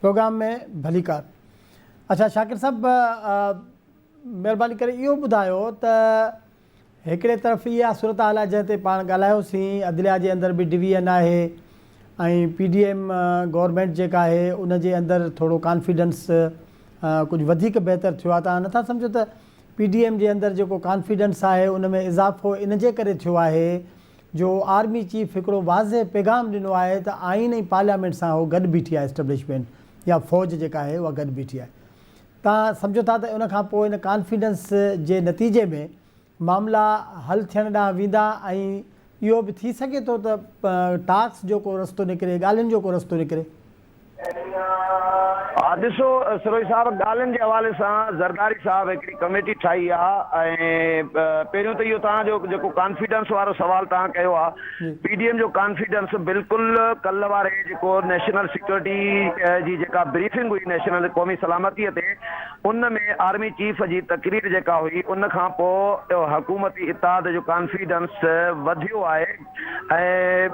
Programme में भलीकार। अच्छा शाकिर साहब, महिरबानी करे इहो ॿुधायो त हिकिड़े तरफ़ इहा सूरत हाल आहे जंहिं ते पाण ॻाल्हायोसीं, अदलिया जे अंदरि बि डिवीजन आहे ऐं PDM गवर्नमेंट जेका आहे उन जे अंदरि थोरो कॉन्फिडेंस कुझु वधीक बहितर थियो आहे। तव्हां नथा सम्झो त PDM जे अंदरि जेको कॉन्फिडेंस आहे उन में इज़ाफ़ो इन जे करे थियो आहे जो आर्मी चीफ हिकिड़ो वाज़े पैगाम ॾिनो आहे त आइन ऐं पार्लियामेंट सां उहो गॾु बीठी आहे, एस्टेब्लिशमेंट या फ़ौज जेका आहे उहा गॾु बीठी आहे। तव्हां सम्झो था त उन खां पोइ इन कॉन्फिडेंस जे नतीजे में मामला हल थियण ॾांहुं वेंदा ऐं इहो बि थी सघे थो त टास्क जो को रस्तो निकिरे, ॻाल्हियुनि जो को रस्तो निकिरे? ॾिसो सरोज साहब, ॻाल्हियुनि जे हवाले सां ज़रदारी साहब हिकिड़ी कमेटी ठाही आहे ऐं पहिरियों त इहो तव्हांजो जेको कॉन्फिडेंस वारो सुवाल तव्हां कयो आहे, PDM जो कॉन्फिडेंस बिल्कुलु कल्ह वारे जेको नेशनल सिक्योरिटी जी जेका ब्रीफिंग हुई नेशनल क़ौमी सलामतीअ ते, उन में आर्मी चीफ जी तकरीर जेका हुई उन खां पोइ हुकूमती इत्तेहाद जो कॉन्फिडेंस वधियो आहे ऐं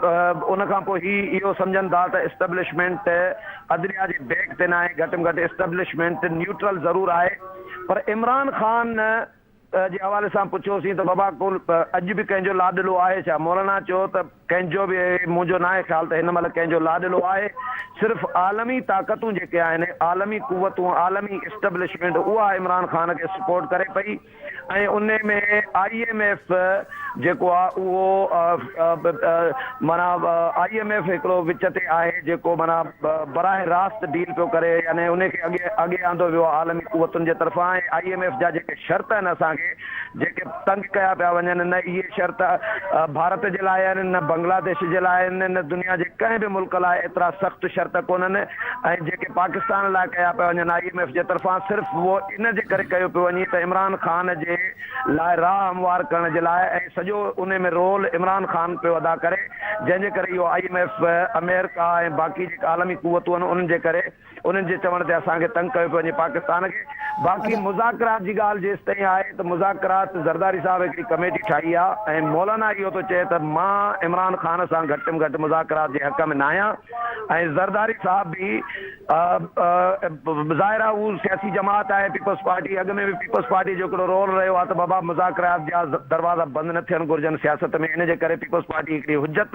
उन खां पोइ इहो सम्झनि था त एस्टेब्लिशमेंट अदलिया जे बैक ते न आहे, घटि में घटि एस्टेब्लिशमेंट न्यूट्रल ज़रूरु आहे। पर इमरान ख़ान जे हवाले सां पुछियोसीं त बाबा कुल अॼु बि कंहिंजो लाॾलो आहे छा? मौलाना चयो त कंहिंजो बि मुंहिंजो न आहे ख़्यालु त हिन महिल कंहिंजो लाॾलो आहे। सिर्फ़ु आलमी ताक़तूं जेके आहिनि, आलमी कुवतूं, आलमी एस्टेब्लिशमेंट, उहा इमरान ख़ान खे सपोर्ट करे पई ऐं उन में IMF जेको आहे उहो माना IMF हिकिड़ो विच ते आहे जेको माना बराह रास्त डील पियो करे, यानी उनखे अॻे आंदो वियो आहे आलमी कुवतुनि जे तरफ़ां। ऐं IMF जा जेके शर्त आहिनि असांखे जेके तंग कया पिया वञनि, न इहे शर्त भारत जे लाइ आहिनि, न बांग्लादेश जे लाइ आहिनि, न दुनिया जे कंहिं बि मुल्क लाइ एतिरा सख़्तु शर्त कोन्हनि ऐं जेके पाकिस्तान लाइ कया पिया वञनि IMF जे तरफ़ां, सिर्फ़ु उहो इन जे करे कयो पियो वञे त इमरान ख़ान जे लाइ राह हमवार करण जे लाइ, ऐं सॼो उन में रोल इमरान ख़ान पियो अदा करे, जंहिंजे करे इहो IMF अमेरिका ऐं बाक़ी जेके आलमी कुवतूं आहिनि उन्हनि जे करे उन्हनि जे चवण ते असांखे तंग कयो पियो वञे पाकिस्तान खे। बाक़ी मुज़ाकरात जी ॻाल्हि जेसि ताईं आहे त मुज़ाकरात ज़रदारी साहब हिकिड़ी कमेटी ठाही आहे ऐं मौलाना इहो थो चए त मां इमरान ख़ान सां घटि में घटि मुज़ाकरात जे हक़ में न आहियां ऐं ज़रदारी साहब बि ज़ाहिर आहे उहा सियासी जमात आहे पीपल्स पार्टी, अॻ में बि पीपल्स पार्टी जो हिकिड़ो रोल रहियो आहे त बाबा मुज़ाकरात जा दरवाज़ा बंदि न थियणु घुरिजनि सियासत में, इन जे करे पीपल्स पार्टी हिकिड़ी हुजत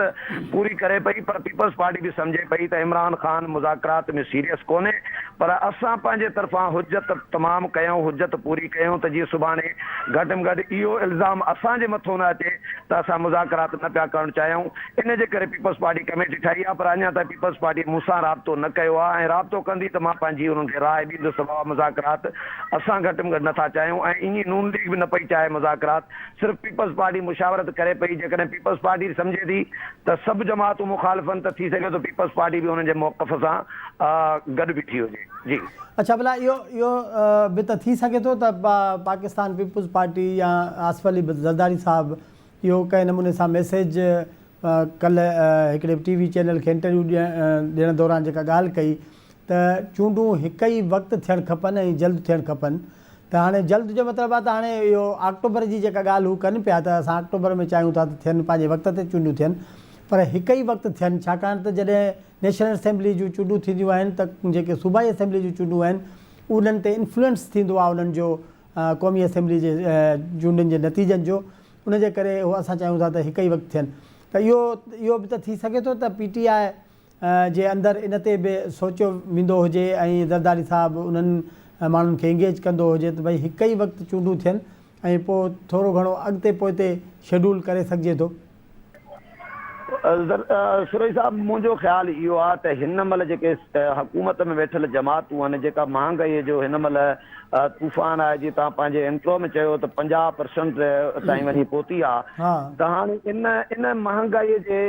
पूरी करे पई। पर पीपल्स पार्टी बि सम्झे पई त इमरान ख़ान मुज़ाकरात में सीरियस कोन्हे, पर असां पंहिंजे तरफ़ां हुजत तमामु कयूं, हुजत पूरी कयूं त जीअं सुभाणे घटि में घटि इहो इल्ज़ाम असांजे मथां न अचे त असां मुज़ाकरात न पिया करणु चाहियूं। इन जे करे पीपल्स पार्टी कमेटी ठाही आहे, पर अञा ताईं पीपल्स पार्टी मूंसां राब्तो न कयो आहे ऐं राब्तो कंदी त मां पंहिंजी उन्हनि खे राय ॾींदुसि। बाबा मुज़ाकरात असां घटि में घटि नथा चाहियूं ऐं ईअं नून लीग बि न पई चाहे मुज़ाकरात, सिर्फ़ु पीपल्स पार्टी मुशावरत करे पई। जेकॾहिं पीपल्स पार्टी सम्झे थी त सभु जमातूं मुखालिफ़नि त थी सघे थो पीपल्स पार्टी बि हुननि जे मौक़फ़ सां गॾु बीठी हुजे। जी अच्छा, भला इहो बि त थी सघे थो त पाकिस्तान पीपल्स पार्टी या आसिफ अली ज़रदारी साहब इहो कंहिं नमूने सां मैसेज कल्ह हिकिड़े TV चैनल खे इंटरव्यू ॾियण दौरान जेका ॻाल्हि कई त चूंडूं हिकु ई वक़्तु थियणु खपनि ऐं जल्द थियणु खपनि, त हाणे जल्द जो मतिलबु आहे त हाणे इहो अक्टूबर जी जेका ॻाल्हि हू कनि पिया त असां अक्टूबर में चाहियूं था त थियनि, पंहिंजे वक़्त ते चूंडियूं थियनि, पर हिकु ई वक़्तु थियनि, छाकाणि त जॾहिं नेशनल असेंबली जूं चूंडूं थींदियूं आहिनि त जेके सूबाई असेंबली जूं चूंडूं आहिनि उन्हनि ते इन्फ्लुएंस थींदो आहे उन्हनि जो क़ौमी असेंबली जे चूंडुनि जे नतीजनि जो, उनजे करे उहो असां चाहियूं था त हिकु ई वक़्तु थियनि। त इहो बि त थी सघे थो त PTI जे अंदरि इन ते बि सोचियो वेंदो हुजे ऐं ज़रदारी साहब उन्हनि माण्हुनि खे इंगेज कंदो हुजे त भई हिकु ई वक़्तु चूंडूं थियनि ऐं पोइ थोरो घणो अॻिते पोइते शेड्यूल करे सघिजे थो। सुरेश साहब, मुंहिंजो ख़्यालु इहो आहे त हिन महिल जेके हुकूमत में वेठल जमातूं आहिनि, जेका महांगाईअ जो हिन महिल तूफ़ान आहे, जीअं तव्हां पंहिंजे इंट्रो में चयो त 50% ताईं वञी पहुती आहे, त हाणे इन महांगाईअ जे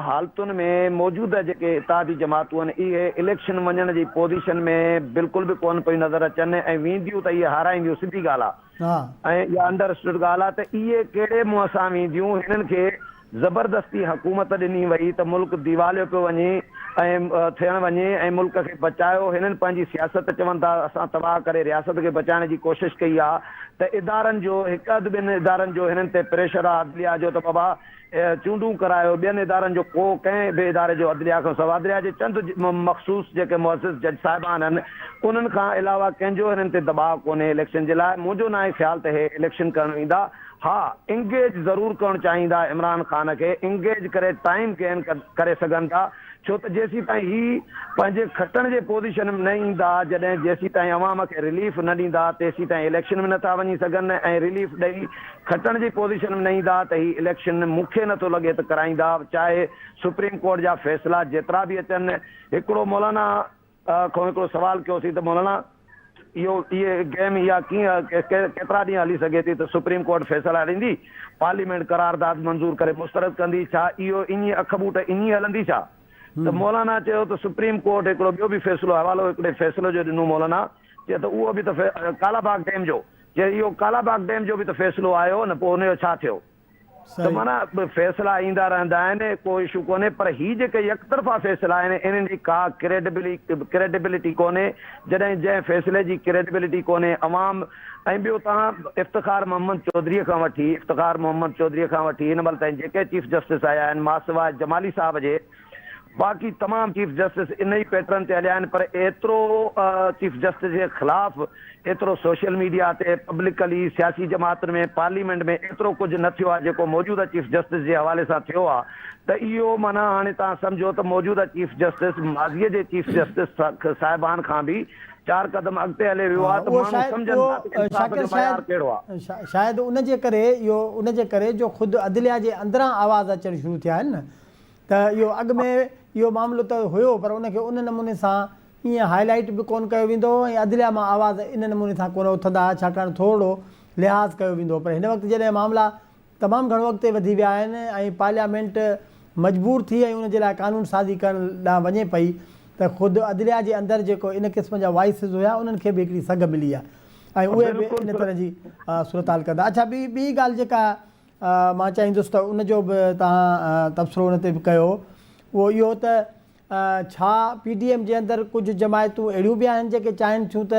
हालतुनि में मौजूदा जेके इत्तेहादी जमातूं आहिनि इहे इलेक्शन वञण जी पोज़ीशन में बिल्कुलु बि कोन पई नज़र अचनि ऐं वेंदियूं त इहे हाराईंदियूं, सिधी ॻाल्हि आहे ऐं इहा अंडरस्टूड ॻाल्हि आहे त इहे कहिड़े मुंहं सां वेंदियूं। हिननि खे ज़बरदस्ती हुकूमत ॾिनी वई त मुल्क दीवालियो पियो वञे थियण वञे ऐं मुल्क खे बचायो। हिननि पंहिंजी सियासत चवनि था असां तबाह करे रियासत खे बचाइण जी कोशिशि कई आहे, त इदारनि जो हिकु अधु ॿिनि इदारनि जो हिननि ते प्रेशर आहे अदलिया जो, त बाबा चूंडूं करायो। ॿियनि इदारनि जो को कंहिं बि इदारे जो अदलिया खां सवाइ अदलिया जे चंद मख़सूस जेके मुअज़िज़ जज साहिबान आहिनि उन्हनि खां अलावा कंहिंजो हिननि ते दबाव कोन्हे इलेक्शन जे लाइ। मुंहिंजो न आहे ख़्यालु त हे इलेक्शन करणु ईंदा। हा, इंगेज ज़रूरु करणु चाहींदा इमरान ख़ान खे, इंगेज करे टाइम गेन करे सघनि था, छो त जेसीं ताईं ही पंहिंजे खटण जे पोज़ीशन में न ईंदा, जॾहिं जेसीं ताईं अवाम खे रिलीफ न ॾींदा तेसीं ताईं इलेक्शन में नथा वञी सघनि, ऐं रिलीफ ॾेई खटण जी पोज़ीशन में न ईंदा त ही इलेक्शन मूंखे नथो लॻे त कराईंदा, चाहे सुप्रीम कोर्ट जा फ़ैसिला जेतिरा बि अचनि। हिकिड़ो मौलाना खां हिकिड़ो सुवालु कयोसीं त मौलाना इहे गेम इहा कीअं केतिरा ॾींहं हली सघे थी, त सुप्रीम कोर्ट फ़ैसिला ॾींदी, पार्लियामेंट करारदाद मंज़ूर करे मुस्तरद कंदी, छा इहो ईअं अख बूट ईअं हलंदी छा? त मौलाना चयो त सुप्रीम कोर्ट हिकिड़ो ॿियो बि फ़ैसिलो हवालो हिकिड़े फ़ैसिलो जो ॾिनो मौलाना, चए त उहो बि त कालाबाग डैम जो, चए इहो कालाबाग डैम जो बि त फ़ैसिलो आयो न, पोइ हुनजो छा थियो? त माना फ़ैसिला ईंदा रहंदा आहिनि, को इशू कोन्हे, पर ही जेके यकतरफ़ा फ़ैसिला आहिनि इन्हनि जी का क्रेडिबिलिटी कोन्हे। जॾहिं जंहिं फ़ैसिले जी क्रेडिबिलिटी कोन्हे अवाम, ऐं ॿियो तव्हां इफ़्तिख़ार मोहम्मद चौधरीअ खां वठी हिन महिल ताईं जेके चीफ जस्टिस आया आहिनि मां सवाइ जमाली साहिब जे, बाक़ी तमाम चीफ जस्टिस इन ही पैटर्न ते हलिया आहिनि, पर एतिरो चीफ जस्टिस जे ख़िलाफ़ एतिरो सोशल मीडिया ते पब्लिकली सियासी जमातुनि में पार्लियामेंट में एतिरो कुझु न थियो आहे जेको मौजूदा चीफ जस्टिस जे हवाले सां थियो आहे। त इहो माना हाणे तव्हां सम्झो त मौजूदा चीफ जस्टिस माज़ीअ जे चीफ जस्टिस साहिबान खां बि 4 कदम अॻिते हले वियो आहे, त माण्हू सम्झनि था त इंसाफ़ जो मयार कहिड़ो आहे। शायदि उनजे करे जो ख़ुदि अदलिया जे अंदरां आवाज़ अचणु शुरू थिया आहिनि न, त इहो अॻु में इहो मामिलो त हुयो, पर उनखे उन नमूने सां ईअं हाईलाइट बि कोन कयो वेंदो ऐं अदलिया मां आवाज़ इन नमूने सां कोन उथंदा, छाकाणि थोरो लिहाज़ कयो वेंदो। पर हिन वक़्तु जॾहिं मामला तमामु घणो अॻिते वधी विया आहिनि ऐं पार्लियामेंट मजबूर थी ऐं उनजे लाइ कानून साज़ी करण लाइ वञे पई, त ख़ुदि अदलिया जे अंदरि जेको इन क़िस्म जा वॉइसिस हुया उन्हनि खे बि हिकिड़ी सघ मिली आहे ऐं उहे बि इन तरह जी सूरत हाल कंदा। अच्छा, ॿी ॻाल्हि जेका मां चाहींदुसि त उनजो बि तव्हां तबसरो उन ते बि कयो, उहो इहो त छा PDM जे अंदरि कुझु जमायतूं अहिड़ियूं बि आहिनि जेके चाहिनि थियूं त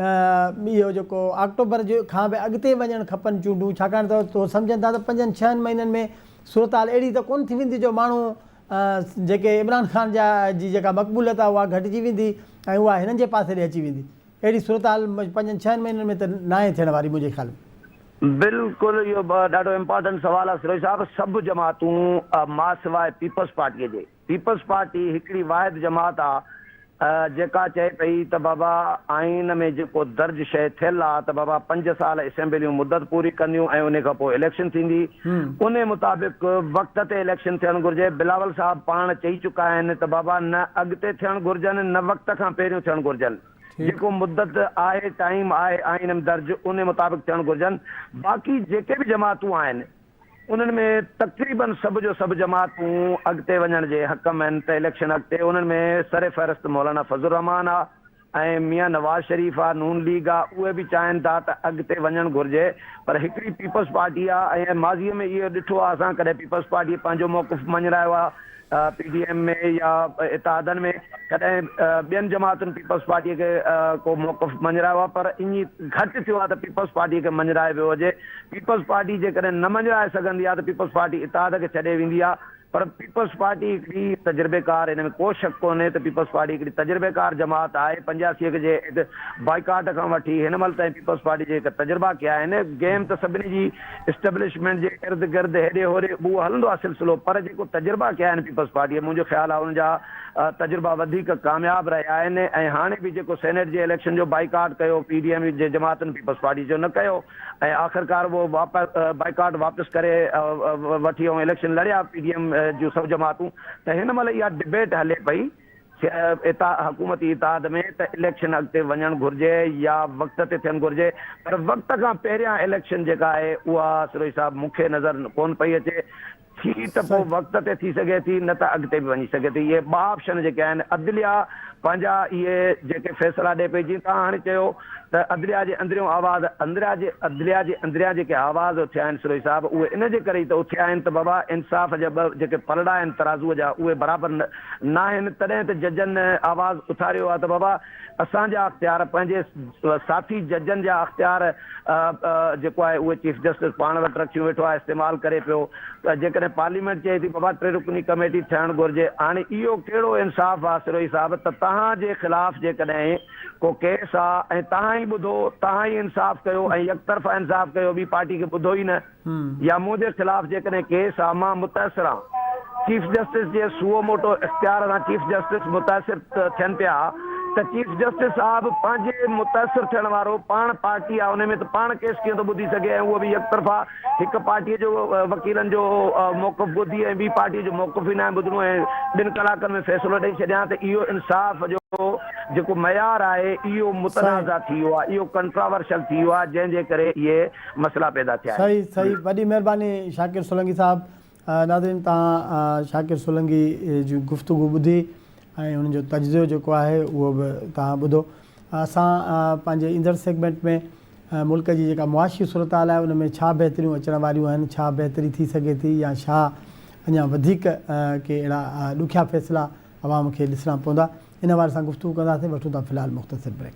इहो जेको अक्टूबर जे खां बि अॻिते वञणु खपनि चूंडूं, छाकाणि त तो सम्झनि था त 5-6 महीननि में सूरत हाल अहिड़ी त कोन थी वेंदी जो माण्हू जेके इमरान ख़ान जी जेका मक़बूलियत आहे उहा घटिजी वेंदी ऐं उहा हिननि जे पासे ॾे अची वेंदी। अहिड़ी सूरत हाल 5-6 महीननि में त न आहे थियण वारी मुंहिंजे ख़्याल में। बिल्कुलु इहो ॾाढो इम्पोर्टेंट सवाल आहे सिरोज साहिब। सभु जमातूं मां सवाइ पीपल्स पार्टीअ जे, पीपल्स पार्टी हिकिड़ी वाहिद जमात आहे जेका चए पई त बाबा आइन में जेको दर्ज शइ थियल आहे त बाबा 5 साल असेंबलियूं मुदत पूरी कंदियूं ऐं उन खां पोइ इलेक्शन थींदी, उन मुताबिक़ वक़्त ते इलेक्शन थियणु घुरिजे। बिलावल साहब पाण चई चुका आहिनि त बाबा न अॻिते थियणु घुरिजनि न वक़्त खां पहिरियों थियणु घुरिजनि, जेको मुदत आहे टाइम आहे आइन में दर्ज उन मुताबिक़ थियणु घुरिजनि। बाक़ी जेके बि जमातूं आहिनि उन्हनि में तक़रीबन सभु जो सभु जमातूं अॻिते वञण जे हक़ में आहिनि त इलेक्शन अॻिते। उन्हनि में सर फ़हरिस्त मौलाना फज़लुर रहमान आहे ऐं मियां नवाज़ शरीफ़ आहे, नून लीग आहे, उहे बि चाहिनि था त अॻिते वञणु घुरिजे। पर हिकिड़ी पीपल्स पार्टी आहे ऐं माज़ीअ में इहो ॾिठो आहे असां कॾहिं पीपल्स पार्टी पंहिंजो मौक़िफ़ मञायो आहे PDM में या इत्तेहादनि में, कॾहिं ॿियनि जमातुनि पीपल्स पार्टीअ खे को मौक़िफ़ मञायो आहे, पर ईअं घटि थियो आहे त पीपल्स पार्टीअ खे मञायो वियो हुजे। पीपल्स पार्टी जेकॾहिं न मञाए सघंदी आहे त पीपल्स पार्टी इत्तेहाद खे छॾे वेंदी आहे, पर पीपल्स पार्टी हिकिड़ी तजुर्बेकार, हिन में को शक कोन्हे त पीपल्स पार्टी हिकिड़ी तजुर्बेकार जमात आहे। 85 जे बाइकाट खां वठी हिन महिल ताईं पीपल्स पार्टी जे तजुर्बा कया आहिनि। गेम त सभिनी जी इस्टेब्लिशमेंट जे इर्द गिर्द हेॾे होॾे उहो हलंदो आहे सिलसिलो, पर जेको तजुर्बा कया आहिनि पीपल्स पार्टीअ, मुंहिंजो ख़्यालु आहे उनजा तजुर्बा वधीक कामयाबु रहिया आहिनि। ऐं हाणे बि जेको सेनेट जे इलेक्शन जो बाइकाट कयो PDM जे जमातुनि पीपल्स पार्टी जो न कयो ऐं आख़िरकार उहो बाइकाट वापसि करे वठी ऐं इलेक्शन लड़िया PDM जूं सभु जमातूं। त हिन महिल इहा डिबेट हले पई हुकूमती इत्तेहाद में त इलेक्शन अॻिते वञणु घुरिजे या वक़्त ते थियणु घुरिजे, पर वक़्त खां पहिरियां इलेक्शन जेका आहे उहा सिरोज साहिब मूंखे नज़र कोन पई अचे। थी त पोइ वक़्त ते थी सघे थी, न त अॻिते बि वञी सघे थी। इहे 2 ऑप्शन जेके आहिनि। अदलिया पंहिंजा इहे जेके फ़ैसिला ॾिए पई, जीअं तव्हां हाणे चयो त त अदलिया जे अंदरियों आवाज़ अदलिया जे अंदरियां जेके आवाज़ थिया आहिनि सिरोही साहिब उहे इन जे करे ई त उथिया आहिनि त बाबा इंसाफ़ जा ॿ जेके पलड़ा आहिनि तराज़ूअ जा उहे बराबरि न आहिनि। तॾहिं त जजनि आवाज़ उथारियो आहे त बाबा असांजा अख़्तियार पंहिंजे साथी जजनि जा अख़्तियार जेको आहे उहे चीफ जस्टिस पाण वटि रखी वेठो आहे, इस्तेमालु करे पियो। त जेकॾहिं पार्लियामेंट चए थी बाबा 3 रुकनी कमेटी थियणु घुरिजे, हाणे इहो कहिड़ो इंसाफ़ आहे सिरोही साहिब त तव्हांजे ख़िलाफ़ जेकॾहिं को केस आहे ऐं तव्हां ई ॿुधो, तव्हां ई इंसाफ़ कयो ऐं यकतरफ़ा इंसाफ़ कयो, ॿी पार्टी खे ॿुधो ई न, या मुंहिंजे ख़िलाफ़ जेकॾहिं केस आहे मां मुतासिर आहियां, chief justice J suo motu इख़्तियार सां चीफ जस्टिस मुतासिर थियनि पिया त चीफ जस्टिस साहिब पंहिंजे मुतासिर थियण वारो पाण पार्टी आहे, उन में त पाण केस कीअं थो ॿुधी सघे ऐं उहो बि यकतरफ़ा हिकु पार्टीअ जो वकीलनि जो मौक़िफ़ ॿुधी ऐं ॿी पार्टीअ जो मौक़िफ़ ई न आहे ॿुधणो ऐं 2 कलाकनि में फ़ैसिलो ॾेई छॾियां त इहो इंसाफ़ जो जेको मयार आहे इहो मुतनाज़ा थी वियो आहे, इहो कंट्रावर्शियल थी वियो आहे, जंहिंजे करे इहे मसइला पैदा थिया आहिनि। सही वॾी महिरबानी शाकिर सोलंकी साहिब। नाज़रीन तव्हां शाकिर सोलंकी जी गुफ़्तगू ॿुधी ऐं उन्हनि जो तजिज़ियो जेको आहे उहो बि तव्हां ॿुधो। असां पंहिंजे ईंदड़ सेगमेंट में मुल्क जी जेका मुआशी सूरत हाल आहे उन में छा बहितरियूं अचण वारियूं आहिनि, छा बहितरी थी सघे थी या छा अञा वधीक के अहिड़ा ॾुखिया फ़ैसिला अवाम खे ॾिसणा पवंदा, इन वारे सां गुफ़्तगू कंदासीं। वठूं था फ़िलहालु मुख़्तसिर ब्रेक।